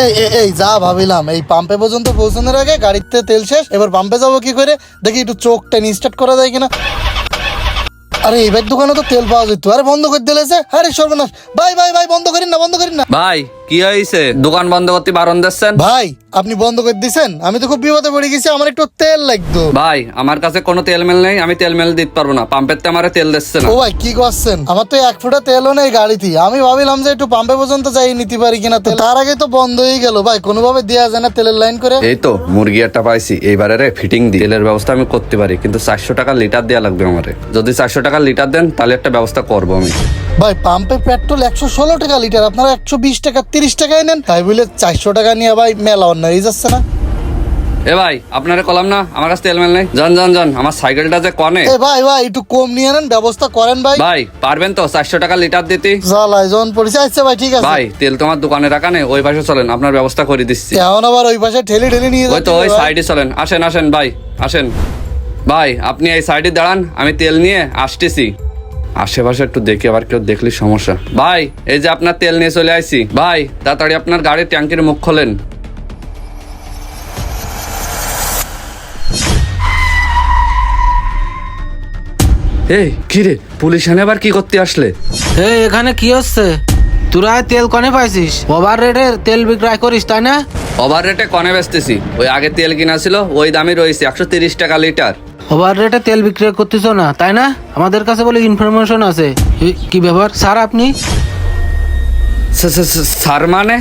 এই এই এই যা ভাবিলাম, এই পাম্পে পর্যন্ত পৌঁছানোর আগে গাড়িতে তেল শেষ। এবার পাম্পে যাবো কি করে, দেখি একটু চোখটা স্টার্ট করা যায় কিনা। আরে এবার দোকানে তো তেল পাওয়া যেত, আরে বন্ধ করে দিলেছে। আরে সর্বনাশ, ভাই ভাই ভাই বন্ধ করেন না, বন্ধ করেন না ভাই। কি হয়েছে? দোকান বন্ধ করতে বারণ দিচ্ছেন? ভাই। আপনি বন্ধ করে দিছেন, আমি তো খুব বিপদে পড়ে গেছি, আমার একটু তেল লাগতো। ভাই আমার কাছে কোনো তেল মেল নেই, আমি তেল মেল দিতে পারবো না, পাম্পের তে আমার তেল দিচ্ছে না। ও ভাই কি করছেন, আমার তো এক ফুটা তেলও নেই গাড়িতে। আমি ভাবিলাম যে একটু পাম্পে পর্যন্ত যাই নিতে পারি কিনা তেল, তার আগে তো বন্ধ হয়ে গেল। ভাই কোনোভাবে দেওয়া যায় না তেলের লাইন করে? এই তো মুরগি একটা পাইছি, এইবারে রে ফিটিং দি তেলের ব্যবস্থা আমি করতে পারি, কিন্তু 400 টাকা লিটার দেওয়া লাগবে আমারে। যদি 400 টাকা লিটার দেন তাহলে একটা ব্যবস্থা করবো আমি। ভাই পাম্পে পেট্রোল 116 টাকা লিটার, আপনারা 120 টাকা 30 টাকায় নেন। তাই বলে 400 টাকা নিয়ে ভাই মেলা অন্যায় হয়ে যাচ্ছে না? এ ভাই আপনারে কলাম না আমার কাছে তেল মেল নেই, যান যান যান, আমার সাইকেলটা যে কনে। এ ভাই ভাই একটু কম নিয়ে নেন, ব্যবস্থা করেন ভাই। ভাই পারবেন তো 400 টাকা লিটার দিতে? জ্বালাই যখন পরিচয় আসছে ভাই, ঠিক আছে ভাই তেল তোমার দোকানে রাখা নেই, ওই পাশে চলেন, আপনার ব্যবস্থা করে দিচ্ছি। এখন আবার ওই পাশে ঠেলে ঠেলে নিয়ে ওই তো ওই সাইডে চলেন, আসেন আসেন ভাই আসেন। ভাই আপনি এই সাইডে দাঁড়ান, আমি তেল নিয়ে আসতেছি। আশেপাশে একটু দেখি, আবার কেউ দেখলে সমস্যা। ভাই এই যে আপনার তেল নিয়ে চলে আইছি। ভাই তাড়াতাড়ি আপনার গাড়ির ট্যাঙ্কির মুখ খোলেন। এই কি রে, পুলিশ এনে আবার কি করতে আসলে? এই এখানে কি হচ্ছে? তোরা তেল কনে পাইছিস? ওভার রেটে তেল বিক্রয় করিস তাই না? ওভার রেটে কনে বেচতেছি? ওই আগে তেল কিনা ছিল ওই দামই রয়েছে 130 টাকা লিটার। ওভার রেটে তেল বিক্রয় করতেছ না তাই না? আমাদের কাছে বলে ইনফরমেশন আছে। কি ব্যাপার স্যার আপনি? স্যার মানে?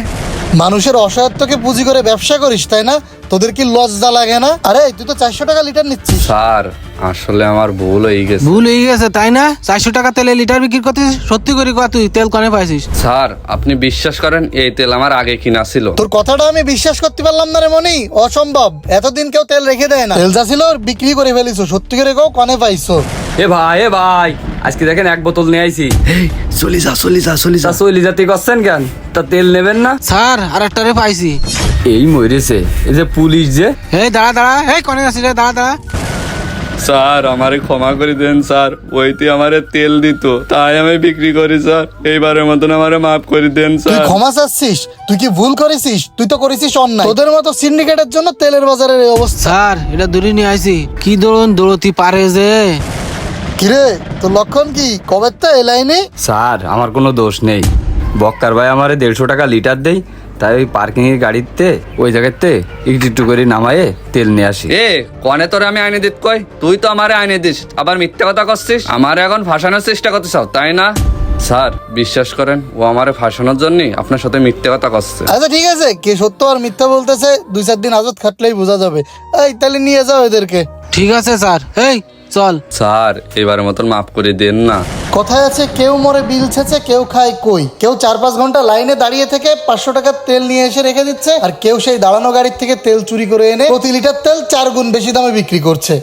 মানুষের অসহায়ত্বকে পুঁজি করে ব্যবসা করিস তাই না? তোদের কি লজ্জা লাগে না? আরে তুই তো 400 টাকা লিটার নিচ্ছিস। স্যার আসলে আমার ভুল হয়ে গেছে। ভুল হয়ে গেছে তাই না? 400 টাকা তেলে লিটার বিক্রি করতেছিস? সত্যি করে কয়া তুই তেল কনে পাইছিস? স্যার আপনি বিশ্বাস করেন, এই তেল আমার আগে কিনা ছিল। তোর কথাটা আমি বিশ্বাস করতে পারলাম না রে মনি, অসম্ভব। এতদিন কেউ তেল রেখে দেয় না। তেল যা ছিল বিক্রি করে ফেলিছো, সত্যি করে কেউ কনে পাইছো? এ ভাই আজকে দেখেন এক বোতল নিয়ে আইছি। চলি যা চলি যাতে করছেন কেন? তা তেল নেবেন না? স্যার আর একটা রে পাইছি। এই মরেছে, এই যে পুলিশ যে। এই দাঁড়া দাঁড়া, এই কনে আছিস রে? দাঁড়া দাঁড়া। স্যার আমারে ক্ষমা করে দেন স্যার, ওইতে আমারে তেল দিত তাই আমি বিক্রি করি স্যার, এইবারের মতন আমারে মাফ করে দেন তুই স্যার। ক্ষমা চাচ্ছিস? তুই কি ভুল করেছিস? তুই তো করেছিস অন্যায়। তোদের মতো সিন্ডিকেটের জন্য তেলের বাজারের এই অবস্থা। স্যার এটা দূরে নিয়ে আইছি। কি দৌড়তি পারে যে? কিরে তোর লক্ষণ কি? কবে তো এই লাইনে? স্যার আমার কোনো দোষ নেই, বক্কার ভাই আমারে 150 টাকা লিটার দেই, তাই ওই পার্কিং এর গাড়িতে ওই জায়গাতে একটু একটু করে নামায়ে তেল নিয়ে আসি। এ কনে তোরে আমি আইনে দিত কই? তুই তো আমারে আইনে দিস, আবার মিথ্যা কথা করছিস, আমারে এখন ফাঁসানোর চেষ্টা করতে চাও তাই না? স্যার বিশ্বাস করেন, ও আমারে ফাঁসানোর জন্যই আপনার সাথে মিথ্যা কথা করছে। আচ্ছা ঠিক আছে, কে সত্য আর মিথ্যা বলতেছে 2-4 দিন হাজত খাটলেই বোঝা যাবে। এই তাহলে নিয়ে যাও এদেরকে। ঠিক আছে স্যার, এই চল। স্যার এবারের মতন মাফ করে দেন না। কথায় আছে কেউ মরে বিল ছেছে কেউ খায় কই। কেউ 4-5 ঘন্টা লাইনে দাঁড়িয়ে থেকে 500 টাকার তেল নিয়ে এসে রেখে দিচ্ছে, আর কেউ সেই দাঁড়ানো গাড়ির থেকে তেল চুরি করে এনে প্রতি লিটার তেল 4 গুণ বেশি দামে বিক্রি করছে।